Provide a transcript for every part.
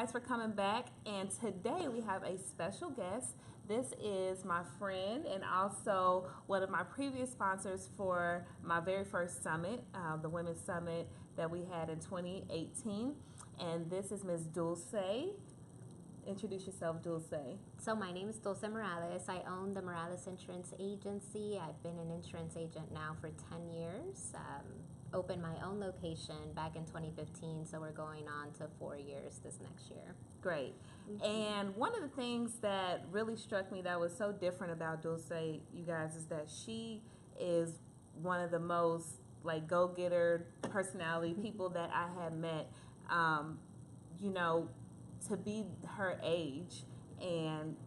guys for coming back. And today we have a special guest. This is my friend and also one of my previous sponsors for my very first summit, the Women's Summit that we had in 2018. And this is Ms. Dulce. Introduce yourself, Dulce. So my name is Dulce Morales. I own the Morales Insurance Agency. I've been an insurance agent now for 10 years. Opened my own location back in 2015, so we're going on to 4 years this next year. Great. And one of the things that really struck me that was so different about Dulce, you guys, is that she is one of the most like go-getter personality people that I have met. You know, to be her age, and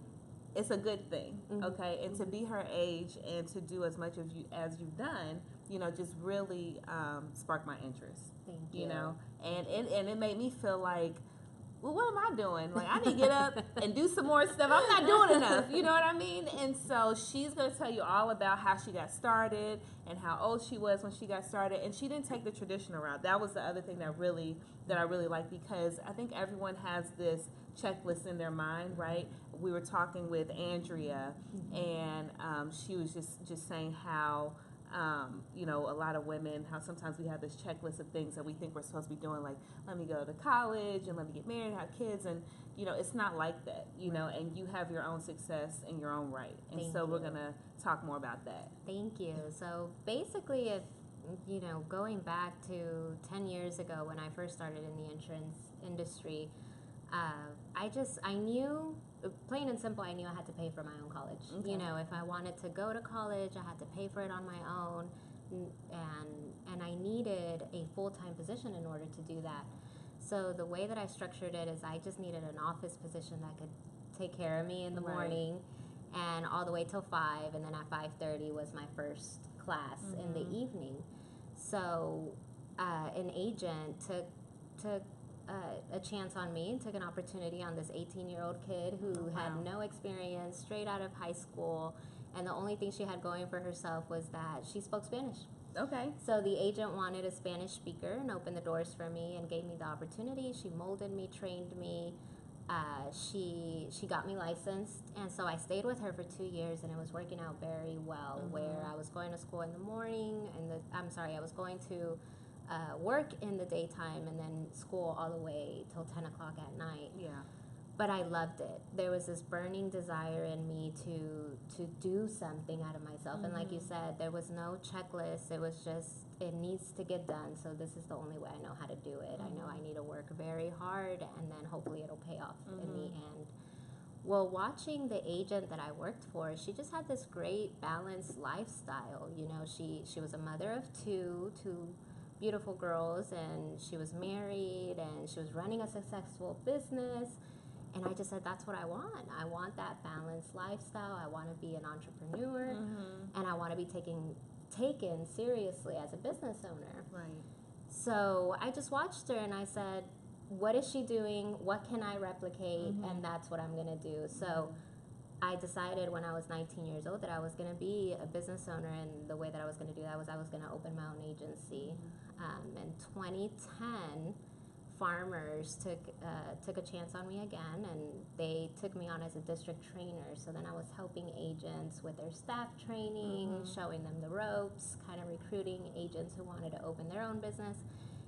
it's a good thing, okay? And to be her age and to do as much as you've done, you know, just really sparked my interest. Thank you. You know, and it made me feel like, well, what am I doing? Like, I need to get up and do some more stuff. I'm not doing enough, you know what I mean? And so she's going to tell you all about how she got started and how old she was when she got started. And she didn't take the traditional route. That was the other thing that I really like, because I think everyone has this checklist in their mind, right? We were talking with Andrea, and she was just saying how you know, a lot of women, how sometimes we have this checklist of things that we think we're supposed to be doing, like, let me go to college and let me get married and have kids, and, you know, it's not like that, you know, and you have your own success in your own right. And Thank so you. we're going to talk more about that. Thank you. So basically, if you know, going back to 10 years ago when I first started in the insurance industry, I knew, plain and simple, I knew I had to pay for my own college. Okay. You know, if I wanted to go to college, I had to pay for it on my own, and I needed a full-time position in order to do that. So the way that I structured it is I just needed an office position that could take care of me in the morning and all the way till 5, and then at 5:30 was my first class in the evening. So an agent took a chance on me, took an opportunity on this 18-year-old kid who had no experience, straight out of high school, and the only thing she had going for herself was that she spoke Spanish. Okay. So the agent wanted a Spanish speaker and opened the doors for me and gave me the opportunity. She molded me, trained me. She got me licensed, and so I stayed with her for 2 years, and it was working out very well. Where I was going to school in the morning, and I was going to work in the daytime, and then school all the way till 10 o'clock at night. Yeah. But I loved it. There was this burning desire in me to do something out of myself. And like you said, there was no checklist. It was just, it needs to get done. So this is the only way I know how to do it. I know I need to work very hard, and then hopefully it'll pay off in the end. Well, watching the agent that I worked for, she just had this great balanced lifestyle. You know, she was a mother of two beautiful girls, and she was married, and she was running a successful business. And I just said, that's what I want. I want that balanced lifestyle. I want to be an entrepreneur, and I want to be taken seriously as a business owner. Right. So I just watched her, and I said, what is she doing? What can I replicate? And that's what I'm going to do. So I decided when I was 19 years old that I was going to be a business owner, and the way that I was going to do that was I was going to open my own agency. In 2010, farmers took a chance on me again, and they took me on as a district trainer. So then I was helping agents with their staff training, showing them the ropes, kind of recruiting agents who wanted to open their own business.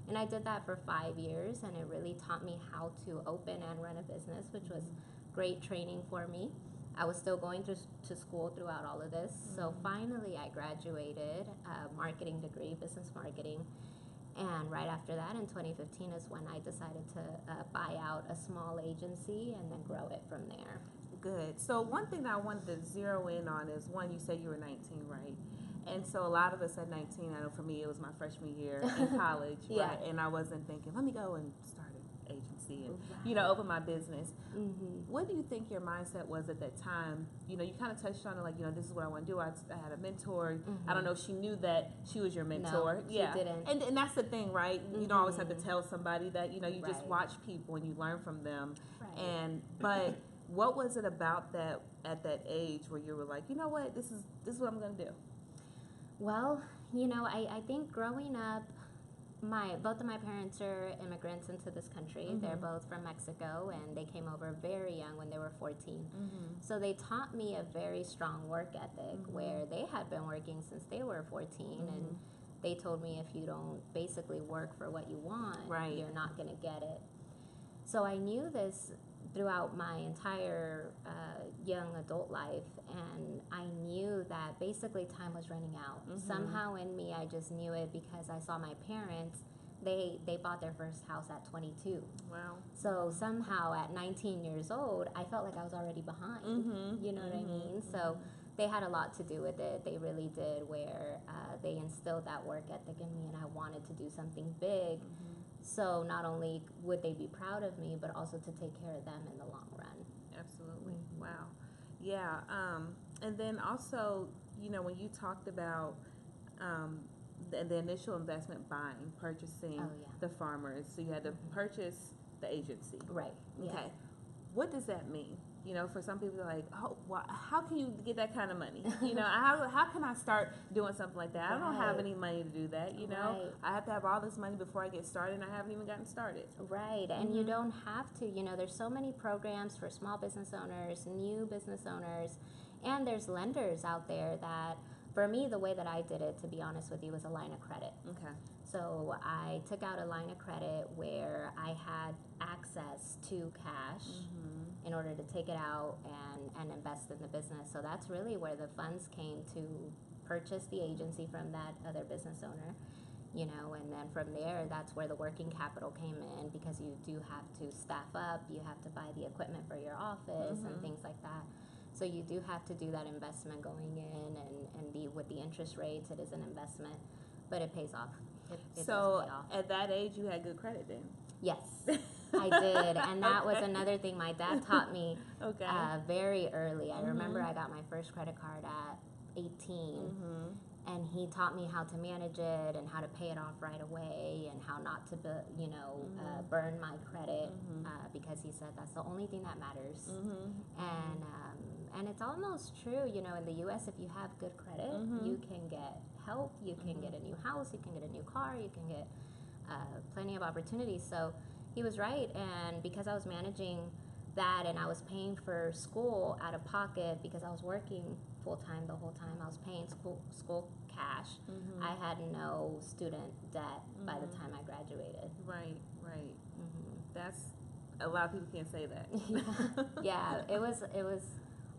And I did that for 5 years, and it really taught me how to open and run a business, which was great training for me. I was still going to school throughout all of this. So finally I graduated a marketing degree, business marketing. And right after that, in 2015, is when I decided to buy out a small agency and then grow it from there. Good. So one thing that I wanted to zero in on is, one, you said you were 19, right? And so a lot of us at 19, I know for me it was my freshman year in college, right? And I wasn't thinking, let me go and start an agency and, you know, open my business. What do you think your mindset was at that time? You know, you kind of touched on it, like, you know, this is what I want to do. I had a mentor. I don't know if she knew that she was your mentor. No, she didn't. And that's the thing, right? You don't always have to tell somebody that, you know, you just watch people and you learn from them. But what was it about that at that age where you were like, you know what, this is what I'm going to do? Well, you know, I think growing up, Both of my parents are immigrants into this country. Mm-hmm. They're both from Mexico, and they came over very young when they were 14. Mm-hmm. So they taught me a very strong work ethic Mm-hmm. where they had been working since they were 14, Mm-hmm. and they told me if you don't basically work for what you want, Right. you're not going to get it. So I knew this throughout my entire young adult life, and I knew that basically time was running out. Mm-hmm. Somehow in me, I just knew it because I saw my parents. They bought their first house at 22. Wow. So somehow at 19 years old, I felt like I was already behind. Mm-hmm. You know what I mean? So they had a lot to do with it. They really did, where they instilled that work ethic in me, and I wanted to do something big. Mm-hmm. So not only would they be proud of me, but also to take care of them in the long run. Absolutely. Mm-hmm. Wow. Yeah. And then also, when you talked about the initial investment purchasing Oh, yeah. the farmers, so you had to purchase the agency. Right. Okay. Yeah. What does that mean? For some people, they're like, oh, well, how can you get that kind of money? How can I start doing something like that? I don't have any money to do that, Right. I have to have all this money before I get started, and I haven't even gotten started. Right, and you don't have to. There's so many programs for small business owners, new business owners, and there's lenders out there that, for me, the way that I did it, to be honest with you, was a line of credit. Okay. So I took out a line of credit where I had access to cash in order to take it out and invest in the business. So that's really where the funds came to purchase the agency from that other business owner. And then from there, that's where the working capital came in, because you do have to staff up, you have to buy the equipment for your office and things like that. So you do have to do that investment going in, and with the interest rates, it is an investment, but it pays off. It So does pay off. at that age, you had good credit then? Yes, I did, and that was another thing my dad taught me Okay. very early. I remember I got my first credit card at 18, and he taught me how to manage it and how to pay it off right away, and how not to burn my credit, because he said that's the only thing that matters. And it's almost true, in the U.S., if you have good credit, you can get help, you can get a new house, you can get a new car, you can get plenty of opportunities. So he was right, and because I was managing that and I was paying for school out of pocket because I was working full-time the whole time, I was paying school cash, I had no student debt by the time I graduated. Right. That's, a lot of people can't say that. Yeah, it was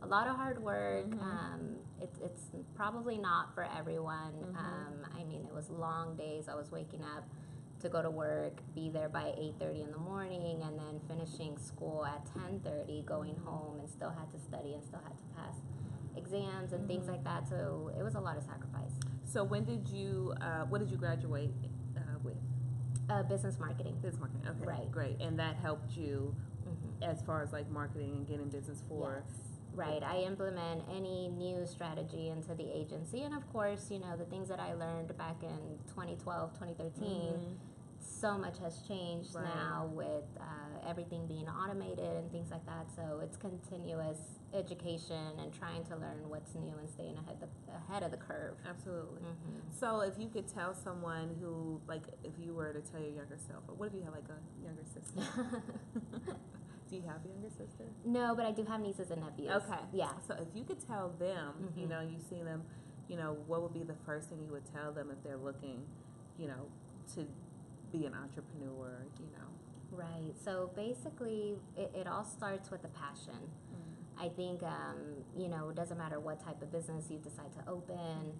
a lot of hard work. It's probably not for everyone. I mean, it was long days. I was waking up to go to work, be there by 8:30 in the morning, and then finishing school at 10:30, going home, and still had to study and still had to pass exams and things like that. So it was a lot of sacrifice. So what did you graduate with? Business marketing. Business marketing. Okay, Right. Great. And that helped you as far as like marketing and getting business for. Yes. Right. I implement any new strategy into the agency. And of course, the things that I learned back in 2012, 2013, so much has changed now with everything being automated and things like that. So it's continuous education and trying to learn what's new and staying ahead of the curve. Absolutely. So if you could tell someone who, like, if you were to tell your younger self, or what if you had like a younger sister? Do you have a younger sister? No, but I do have nieces and nephews. Okay. Yeah. So if you could tell them, you see them, what would be the first thing you would tell them if they're looking, to be an entrepreneur, Right. So basically, it all starts with a passion. I think, it doesn't matter what type of business you decide to open,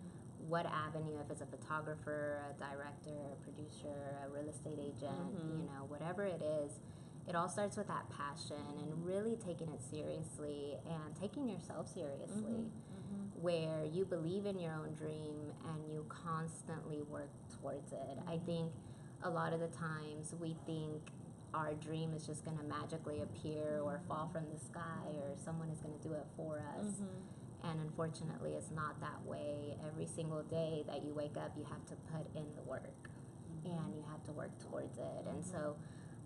what avenue, if it's a photographer, a director, a producer, a real estate agent, whatever it is, it all starts with that passion and really taking it seriously and taking yourself seriously, where you believe in your own dream and you constantly work towards it. I think a lot of the times we think our dream is just going to magically appear or fall from the sky, or someone is going to do it for us. And unfortunately, it's not that way. Every single day that you wake up, you have to put in the work and you have to work towards it. And so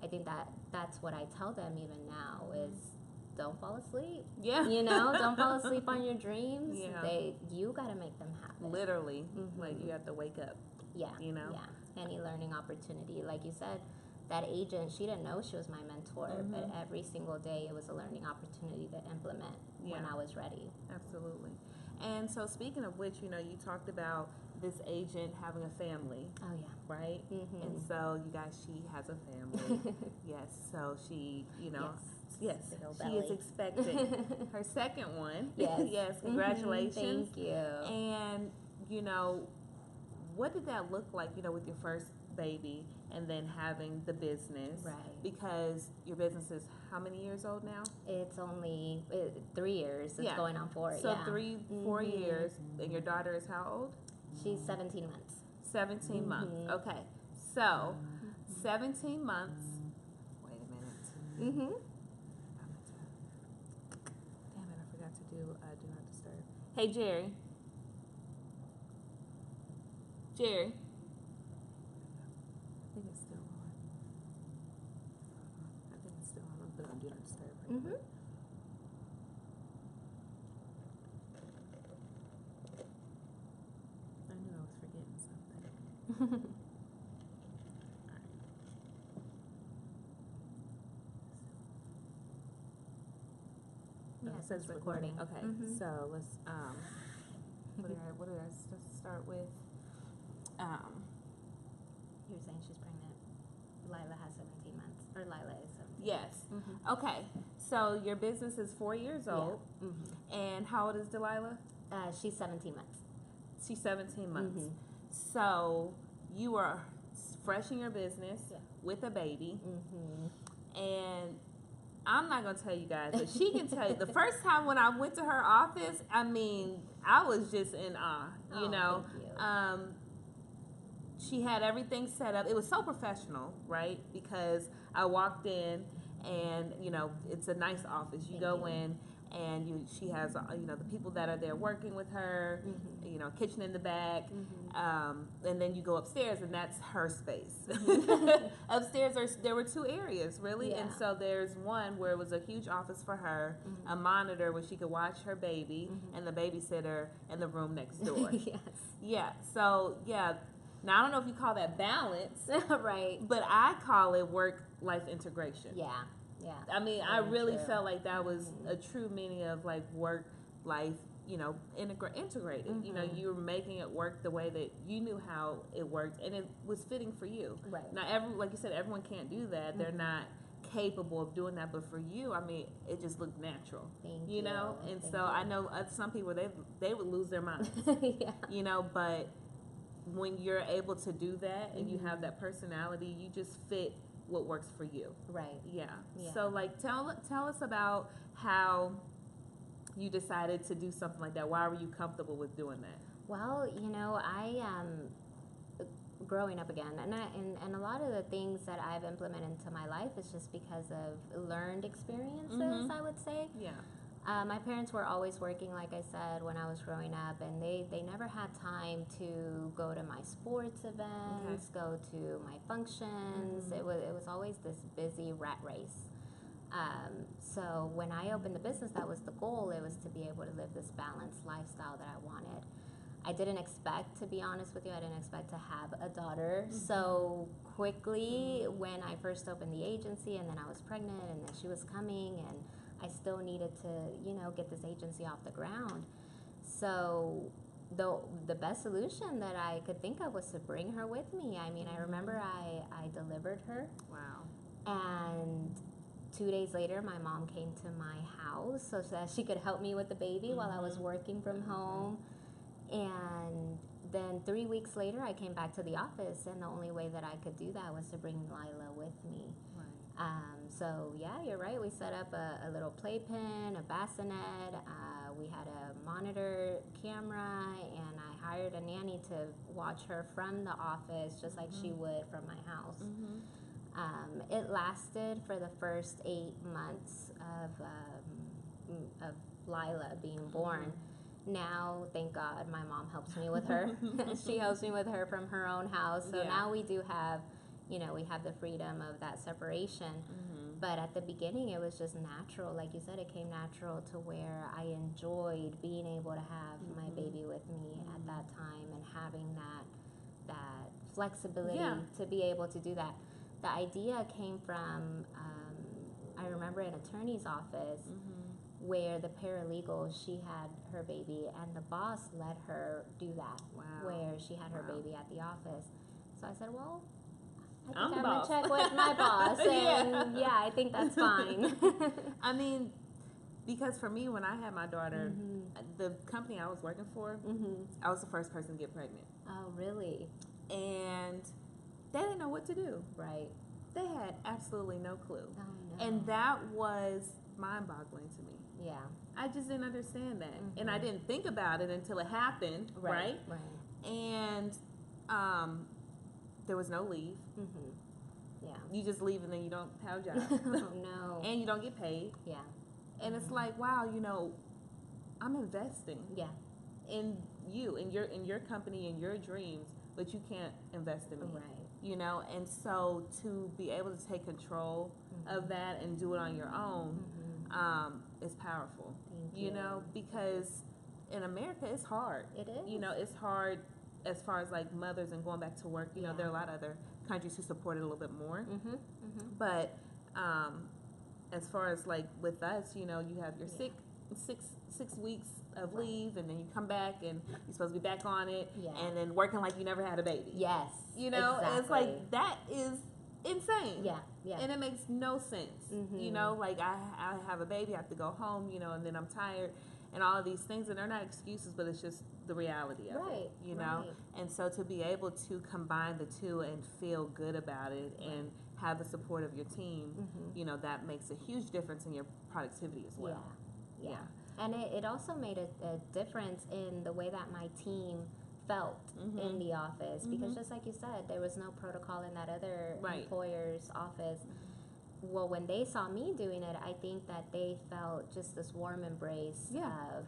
I think that's what I tell them even now is, don't fall asleep. Yeah. Don't fall asleep on your dreams. Yeah. You got to make them happen. Literally, like you have to wake up. Yeah. Yeah. any learning opportunity. Like you said, that agent, she didn't know she was my mentor, but every single day it was a learning opportunity to implement when I was ready. Absolutely. And so speaking of which, you talked about this agent having a family. Oh, yeah. Right? And so you guys, she has a family. Yes. So she, yes, she is expecting her second one. Yes. Yes. Congratulations. Thank you. And, what did that look like, with your first baby and then having the business? Right. Because your business is how many years old now? It's only 3 years. It's going on 4. So 4 years. And your daughter is how old? She's 17 months. 17 months. Okay. So 17 months. Wait a minute. Damn it, I forgot to do not disturb. Hey, Jerry. Jerry. I think it's still on. I think it's still on. I'm putting on do not disturb. Right quick. I knew I was forgetting something. Yeah, it says recording. Okay, so let's what did I start with? You were saying she's pregnant. Lila has 17 months, or Lila is 17. Yes. Okay, so your business is 4 years old, and how old is Delilah? She's 17 months. She's 17 months. So you are fresh in your business with a baby, and I'm not gonna tell you guys, but she can tell you. The first time when I went to her office, I mean, I was just in awe. Thank you. She had everything set up. It was so professional, right? Because I walked in, and it's a nice office. You go in, and she has the people that are there working with her. Kitchen in the back, and then you go upstairs, and that's her space. Upstairs, there were 2 areas, really, and so there's one where it was a huge office for her, a monitor where she could watch her baby, and the babysitter in the room next door. Yeah. So now I don't know if you call that balance, Right? but I call it work-life integration. Yeah. I mean, I really felt like that was a true meaning of like work-life, integrated. You were making it work the way that you knew how it worked, and it was fitting for you. Right. Now, like you said, everyone can't do that. They're not capable of doing that, but for you, I mean, it just looked natural. Thank you. And so I know some people they would lose their minds. But when you're able to do that and you have that personality, you just fit what works for you. Right. Yeah. So like tell us about how you decided to do something like that. Why were you comfortable with doing that? Well, I growing up again, and a lot of the things that I've implemented into my life is just because of learned experiences, I would say. Yeah. My parents were always working, like I said, when I was growing up, and they never had time to go to my sports events, go to my functions. It was always this busy rat race. So when I opened the business, that was the goal. It was to be able to live this balanced lifestyle that I wanted. I didn't expect, to be honest with you, I didn't expect to have a daughter so quickly when I first opened the agency, and then I was pregnant, and then she was coming, and I still needed to, get this agency off the ground. So the best solution that I could think of was to bring her with me. I mean, I remember I delivered her. Wow. And 2 days later, my mom came to my house so that she could help me with the baby while I was working from home. And then 3 weeks later, I came back to the office, and the only way that I could do that was to bring Lila with me. So yeah, you're right. We set up a little playpen, a bassinet. We had a monitor camera, and I hired a nanny to watch her from the office, just like she would from my house. It lasted for the first 8 months of Lila being born. Now, thank God, my mom helps me with her. She helps me with her from her own house. So now we do have, we have the freedom of that separation. But at the beginning, it was just natural. Like you said, it came natural to where I enjoyed being able to have my baby with me at that time, and having that flexibility to be able to do that. The idea came from, I remember an attorney's office where the paralegal, she had her baby, and the boss let her do that, where she had her baby at the office. So I said, well, I think I'm going to check with my boss, and I think that's fine. I mean, because for me, when I had my daughter, the company I was working for, I was the first person to get pregnant. Oh, really? And they didn't know what to do. Right. They had absolutely no clue. Oh, no. And that was mind-boggling to me. Yeah. I just didn't understand that. And I didn't think about it until it happened, right? Right. And there was no leave. Yeah. You just leave and then you don't have a job. Oh, no. And you don't get paid. Yeah. And it's like, wow, you know, I'm investing in you, in your company, in your dreams, but you can't invest in me. Right. You know, and so to be able to take control of that and do it on your own is powerful. Thank you know, because in America it's hard. It is. You know, it's hard as far as like mothers and going back to work. You know, there are a lot of other countries who support it a little bit more. But as far as like with us, you know, you have your six weeks of leave, and then you come back and you're supposed to be back on it, and then working like you never had a baby. Yes. You know, it's like that is insane. Yeah. Yeah. And it makes no sense. You know, like I have a baby, I have to go home, you know, and then I'm tired and all of these things, and they're not excuses, but it's just the reality of it, you know? And so to be able to combine the two and feel good about it and have the support of your team, you know, that makes a huge difference in your productivity as well. Yeah. And it also made a difference in the way that my team felt in the office, because just like you said, there was no protocol in that other employer's office. Well, when they saw me doing it, I think that they felt just this warm embrace of,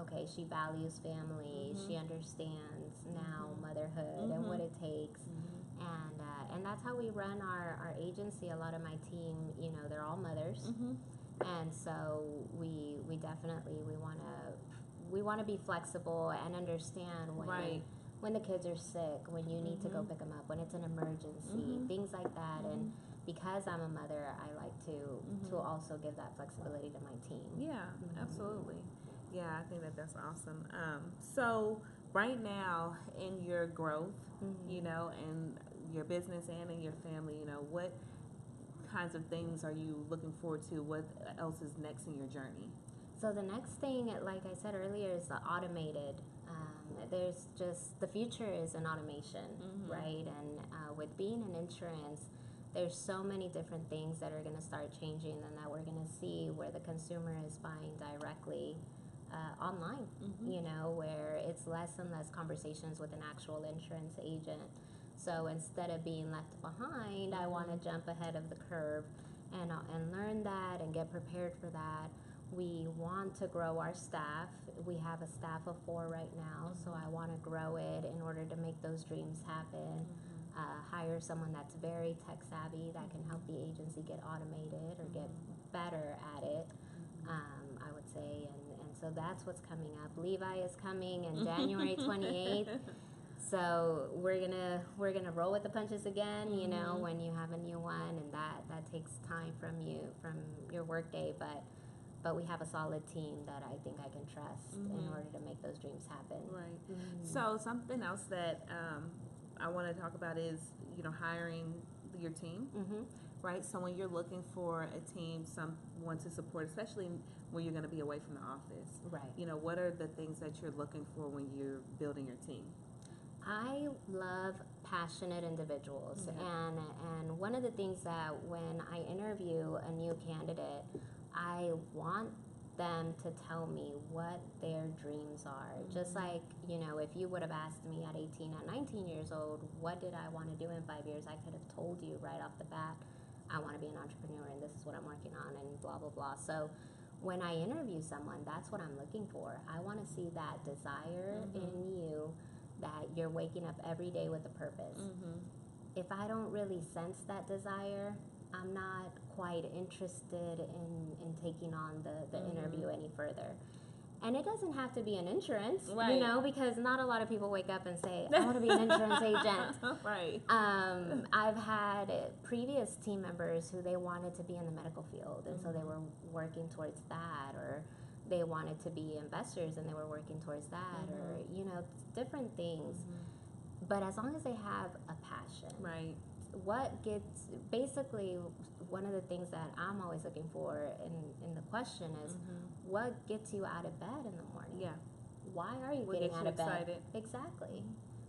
okay, she values family, she understands now motherhood and what it takes, and that's how we run our agency. A lot of my team, you know, they're all mothers, and so we definitely we want to be flexible and understand when the kids are sick, when you need to go pick them up, when it's an emergency, things like that. And because I'm a mother, I like to also give that flexibility to my team. Yeah, absolutely. Yeah, I think that's awesome. So right now in your growth, you know, and your business and in your family, you know, what kinds of things are you looking forward to? What else is next in your journey? So the next thing, like I said earlier, is the automated. There's just, the future is in automation, right? And with being in insurance, there's so many different things that are going to start changing, and that we're going to see where the consumer is buying directly online, you know, where it's less and less conversations with an actual insurance agent. So instead of being left behind, I want to jump ahead of the curve and learn that and get prepared for that. We want to grow our staff. We have a staff of 4 right now, so I want to grow it in order to make those dreams happen. Hire someone that's very tech savvy that can help the agency get automated or get better at it, I would say. And so that's what's coming up. Levi is coming in January 28th. So we're gonna roll with the punches again, you know, when you have a new one, and that takes time from your work day, but we have a solid team that I think I can trust in order to make those dreams happen. Right. So something else that I want to talk about is, you know, hiring your team. Right. So when you're looking for a team, someone to support, especially when you're going to be away from the office. Right. You know, what are the things that you're looking for when you're building your team? I love passionate individuals, and one of the things that when I interview a new candidate, I want them to tell me what their dreams are. Just like, you know, if you would have asked me at 18, at 19 years old, what did I want to do in 5 years, I could have told you right off the bat, I want to be an entrepreneur and this is what I'm working on and blah, blah, blah. So when I interview someone, that's what I'm looking for. I want to see that desire in you, that you're waking up every day with a purpose. If I don't really sense that desire, I'm not quite interested in taking on the interview any further. And it doesn't have to be an insurance, Right. you know, because not a lot of people wake up and say, I want to be an insurance agent. Right. I've had previous team members who they wanted to be in the medical field, and so they were working towards that, or they wanted to be investors and they were working towards that, or, you know, different things. But as long as they have a passion, Right. what gets, basically, one of the things that I'm always looking for in the question is, what gets you out of bed in the morning? Yeah. Why are you What getting gets out you of bed? excited? Exactly.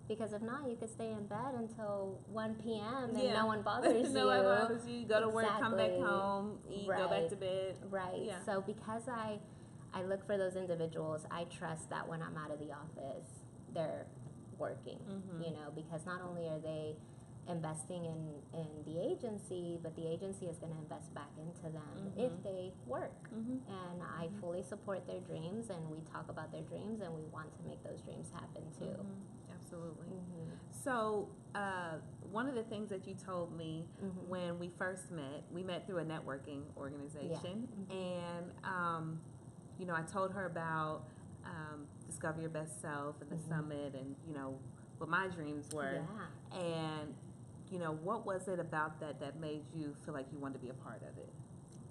Because if not, you could stay in bed until 1 p.m. and Yeah. no one bothers you. No one bothers you. Go to work, come back Exactly. home, eat, go back to bed. Right. Yeah. So because I look for those individuals, I trust that when I'm out of the office, they're working, you know, because not only are they investing in the agency, but the agency is going to invest back into them if they work. And I fully support their dreams, and we talk about their dreams, and we want to make those dreams happen too. Absolutely. So one of the things that you told me when we first met, we met through a networking organization, and you know, I told her about Discover Your Best Self and the summit, and you know what my dreams were, and you know, what was it about that made you feel like you wanted to be a part of it?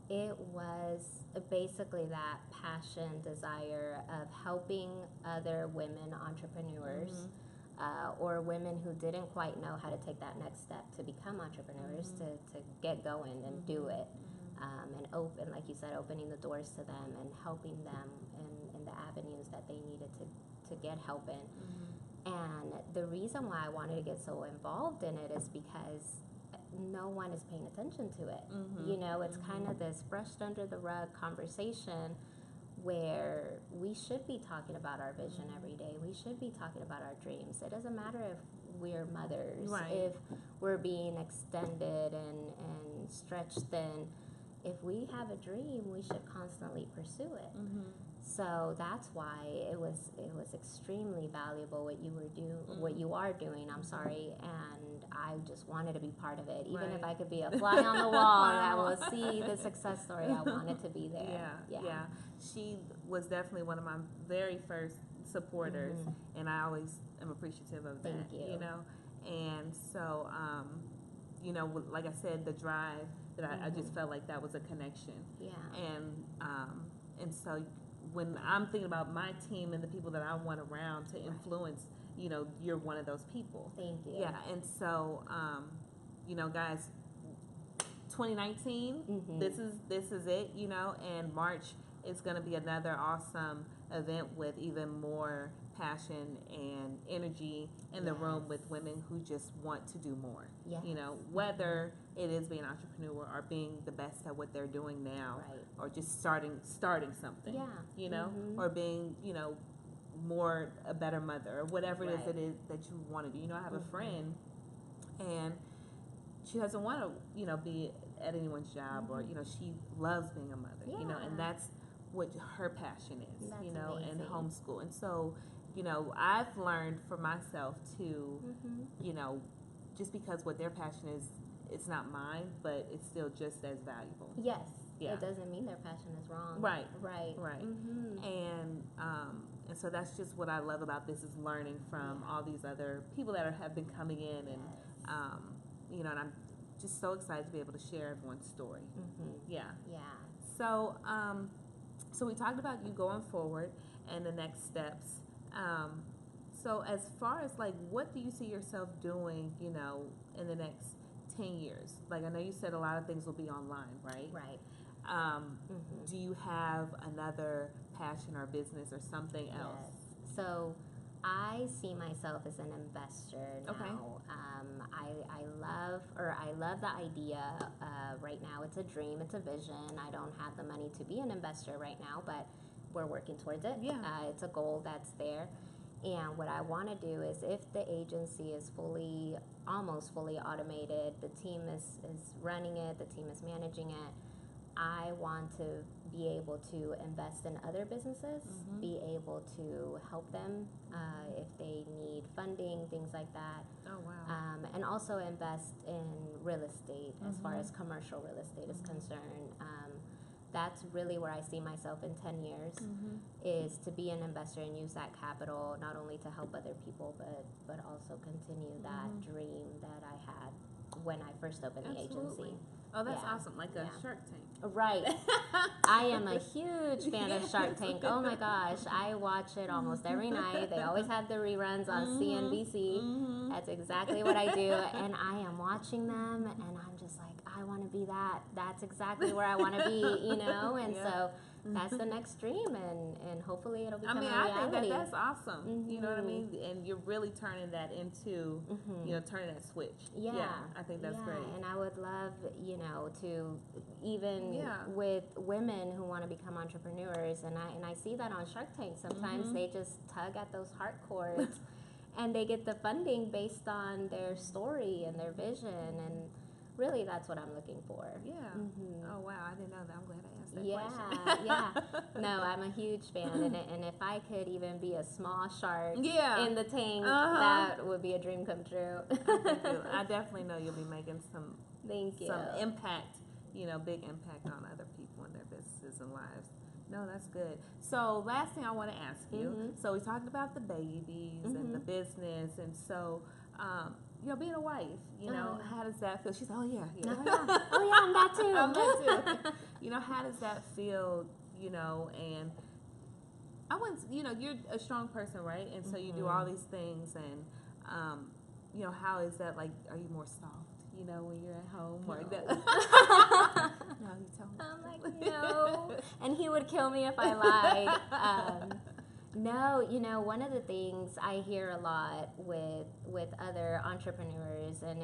It was basically that passion, desire of helping other women entrepreneurs, or women who didn't quite know how to take that next step to become entrepreneurs, to get going and do it, and open, like you said, opening the doors to them and helping them in the avenues that they needed to get help in. And the reason why I wanted to get so involved in it is because no one is paying attention to it. You know, it's kind of this brushed under the rug conversation where we should be talking about our vision every day. We should be talking about our dreams. It doesn't matter if we're mothers, if we're being extended and stretched thin. If we have a dream, we should constantly pursue it. So that's why it was extremely valuable what you are doing. I'm sorry, and I just wanted to be part of it. Even if I could be a fly on the wall that will see the success story, I wanted to be there. Yeah. She was definitely one of my very first supporters, and I always am appreciative of that. Thank you. You know, and so you know, like I said, the drive that I just felt like that was a connection. And so when I'm thinking about my team and the people that I want around to influence, you know, you're one of those people. Thank you. Yeah, and so, you know, guys, 2019, this is it, you know, and March is going to be another awesome event with even more passion and energy in the room with women who just want to do more. You know, whether it is being an entrepreneur or being the best at what they're doing now, or just starting something, you know, or being, you know, more a better mother, or whatever it is that you want to do. You know, I have a friend, and she doesn't want to, you know, be at anyone's job, or, you know, she loves being a mother, you know, and that's what her passion is, you know, and homeschool. And so, you know, I've learned for myself to, you know, just because what their passion is, it's not mine, but it's still just as valuable. It doesn't mean their passion is wrong. Right. And so that's just what I love about this, is learning from all these other people that have been coming in, and you know, and I'm just so excited to be able to share everyone's story. So so we talked about you going forward and the next steps. So as far as like, what do you see yourself doing, you know, in the next 10 years? Like, I know you said a lot of things will be online, right? Do you have another passion or business or something else? So I see myself as an investor now. I love the idea. Right now, it's a dream, it's a vision. I don't have the money to be an investor right now, but we're working towards it. It's a goal that's there. And what I want to do is, if the agency is almost fully automated, the team is running it, the team is managing it, I want to be able to invest in other businesses, be able to help them if they need funding, things like that. And also invest in real estate as far as commercial real estate is concerned. that's really where I see myself in 10 years, is to be an investor and use that capital not only to help other people, but also continue that dream that I had when I first opened the agency. Oh, that's awesome. Like a Shark Tank. Right. I am a huge fan of Shark Tank. Oh my gosh, I watch it almost every night. They always have the reruns on CNBC. That's exactly what I do. And I am watching them, and I'm just like, I want to be that. That's exactly where I want to be, you know? And so that's the next dream, and hopefully it'll become a reality. I think that's awesome. You know what I mean? And you're really turning that into, turning that switch. Yeah. I think that's great. And I would love, to even with women who want to become entrepreneurs, and I see that on Shark Tank. Sometimes they just tug at those heart cords, and they get the funding based on their story and their vision, and really that's what I'm looking for. Yeah. Oh wow, I didn't know that. I'm glad I asked that question. Yeah. No, I'm a huge fan, and if I could even be a small shark in the tank, that would be a dream come true. I definitely know you'll be making some impact, big impact on other people and their businesses and lives. No, that's good. So last thing I want to ask you, so we talked about the babies and the business, and so being a wife, how does that feel? She's, oh yeah, I'm that too. I'm that too. How does that feel? And I wouldn't, you're a strong person, right? And so you do all these things, and how is that like? Are you more soft? When you're at home, or no, you tell me. I'm like, no, and he would kill me if I lied. No, one of the things I hear a lot with other entrepreneurs, and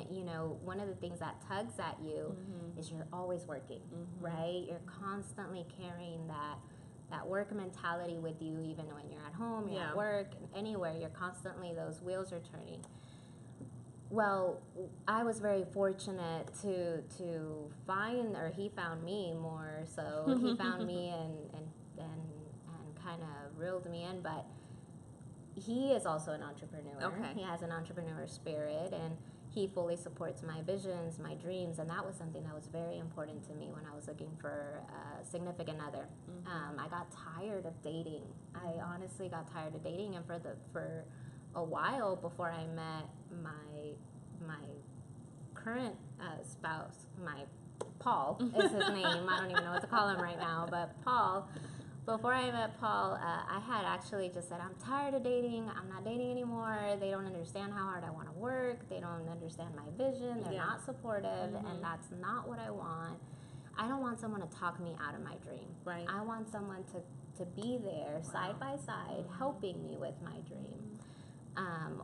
one of the things that tugs at you is you're always working, right? You're constantly carrying that work mentality with you, even when you're at home, you're at work, anywhere. You're constantly, those wheels are turning. Well, I was very fortunate to find, or he found me more so. He found me and kind of reeled me in, but he is also an entrepreneur. Okay. He has an entrepreneur spirit, and he fully supports my visions, my dreams, and that was something that was very important to me when I was looking for a significant other. I got tired of dating. I honestly got tired of dating, and for a while before I met my current spouse, Paul is his name. I don't even know what to call him right now, but Paul. Before I met Paul, I had actually just said, I'm tired of dating. I'm not dating anymore. They don't understand how hard I want to work. They don't understand my vision. They're not supportive, and that's not what I want. I don't want someone to talk me out of my dream. Right. I want someone to be there side by side, helping me with my dream.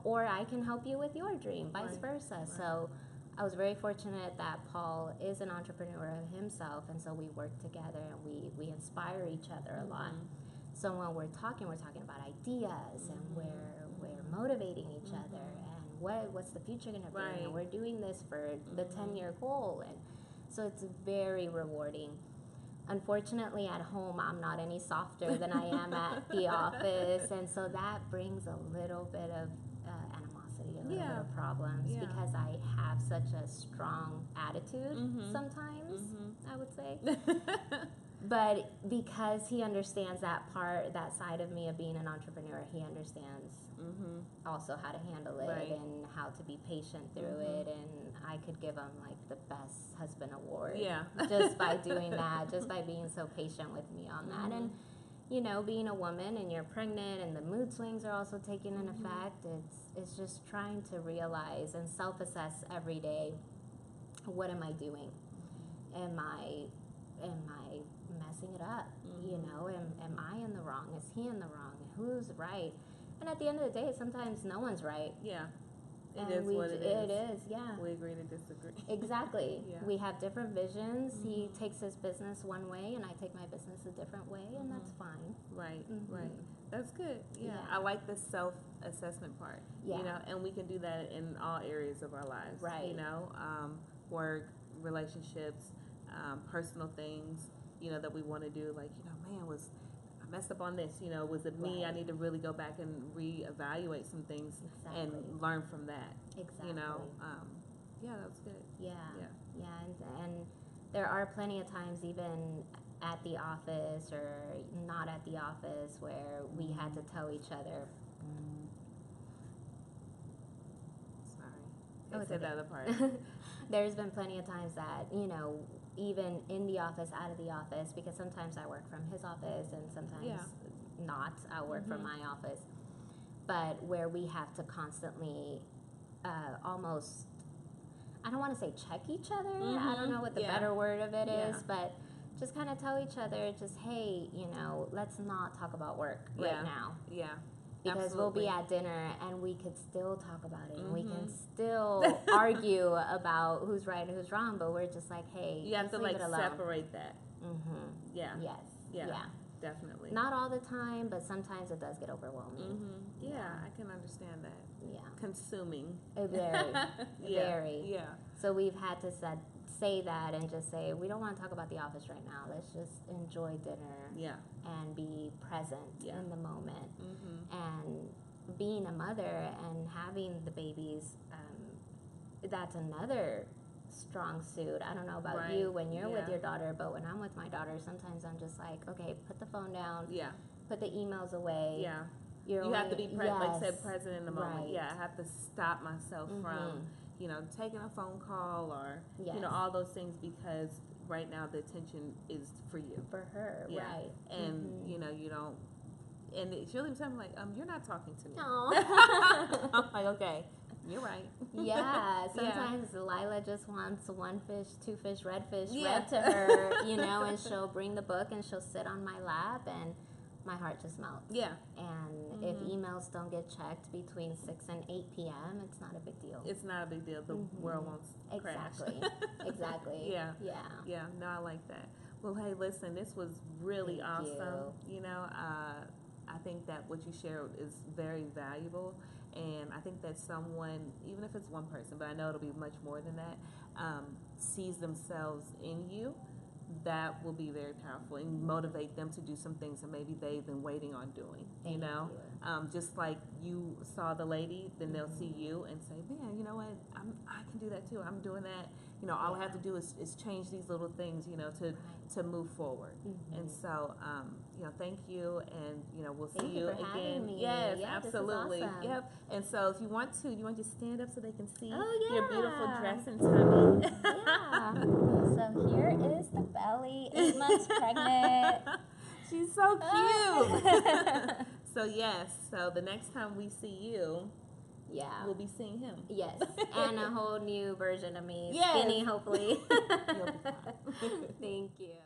Or I can help you with your dream, vice versa. Right. So I was very fortunate that Paul is an entrepreneur himself, and so we work together, and we inspire each other a lot. So when we're talking about ideas, and we're motivating each other, and what's the future going to be, and we're doing this for the 10-year goal, and so it's very rewarding. Unfortunately, at home, I'm not any softer than I am at the office, and so that brings a little bit of animosity, a little bit of problems, because I have such a strong attitude sometimes, I would say. But because he understands that side of me of being an entrepreneur, he understands also how to handle it and how to be patient through it, and I could give him like the best husband award just by doing that, just by being so patient with me on that. And being a woman and you're pregnant and the mood swings are also taking an effect, it's just trying to realize and self-assess every day, what am I doing? Am I messing it up? Am I in the wrong? Is he in the wrong? Who's right? And at the end of the day, sometimes no one's right. Yeah. It is what it is. It is, yeah. We agree to disagree. Exactly. We have different visions. He takes his business one way, and I take my business a different way, and that's fine. Right, right. That's good. Yeah. I like the self-assessment part. Yeah. And we can do that in all areas of our lives. Right. Work, relationships, personal things, that we want to do. Like, man, I messed up on this, was it me? I need to really go back and reevaluate some things and learn from that. Exactly. Yeah, that's good. Yeah. And there are plenty of times, even at the office or not at the office where we had to tell each other. Sorry. Oh, it's Said okay. the other part. There's been plenty of times that, you know, even in the office, out of the office, because sometimes I work from his office and sometimes not. I work from my office. But where we have to constantly almost, I don't want to say check each other. I don't know what the better word of it is, but just kind of tell each other, just, hey, you know, let's not talk about work right now. Yeah. Because we'll be at dinner and we could still talk about it and we can still argue about who's right and who's wrong, but we're just like, hey, you have to like leave it alone. separate that. Yeah. Yes. Yeah. Definitely. Not all the time, but sometimes it does get overwhelming. Yeah, I can understand that. Yeah. Consuming. Very. Very. Yeah. So we've had to say that and just say, we don't want to talk about the office right now. Let's just enjoy dinner. Yeah. And be present in the moment. And being a mother and having the babies, that's another strong suit. I don't know about you when you're with your daughter, but when I'm with my daughter, sometimes I'm just like, okay, put the phone down. Yeah. Put the emails away. Yeah. You have to be, like I said, present in the moment. Right. Yeah, I have to stop myself from, you know, taking a phone call or, you know, all those things because right now the attention is for you. For her, right. And, you know, you don't, and she'll leave something like, you're not talking to me. No. I'm like, okay, you're right. Yeah, sometimes Lila just wants one fish, two fish, red fish read to her, you know, and she'll bring the book and she'll sit on my lap and my heart just melts. Yeah. And if emails don't get checked between 6 and 8 p.m., it's not a big deal. It's not a big deal. The world won't crash. Exactly. Yeah. No, I like that. Well, hey, listen, this was really awesome. You know, I think that what you shared is very valuable. And I think that someone, even if it's one person, but I know it'll be much more than that, sees themselves in you, that will be very powerful and motivate them to do some things that maybe they've been waiting on doing. Thank you. Just like you saw the lady, then they'll see you and say, man, you know what, I can do that too. I'm doing that. You know, all I have to do is change these little things, you know, to move forward. And so, you know, thank you, and you know, we'll see you again. Having me. Yes, Yeah, absolutely. This is awesome. Yep. And so, if you want to stand up so they can see your your beautiful dress and tummy. So here is the belly, 8 months pregnant. She's so cute. So yes, so the next time we see you, we'll be seeing him. Yes, and a whole new version of me, skinny, hopefully. You'll be fine. Thank you.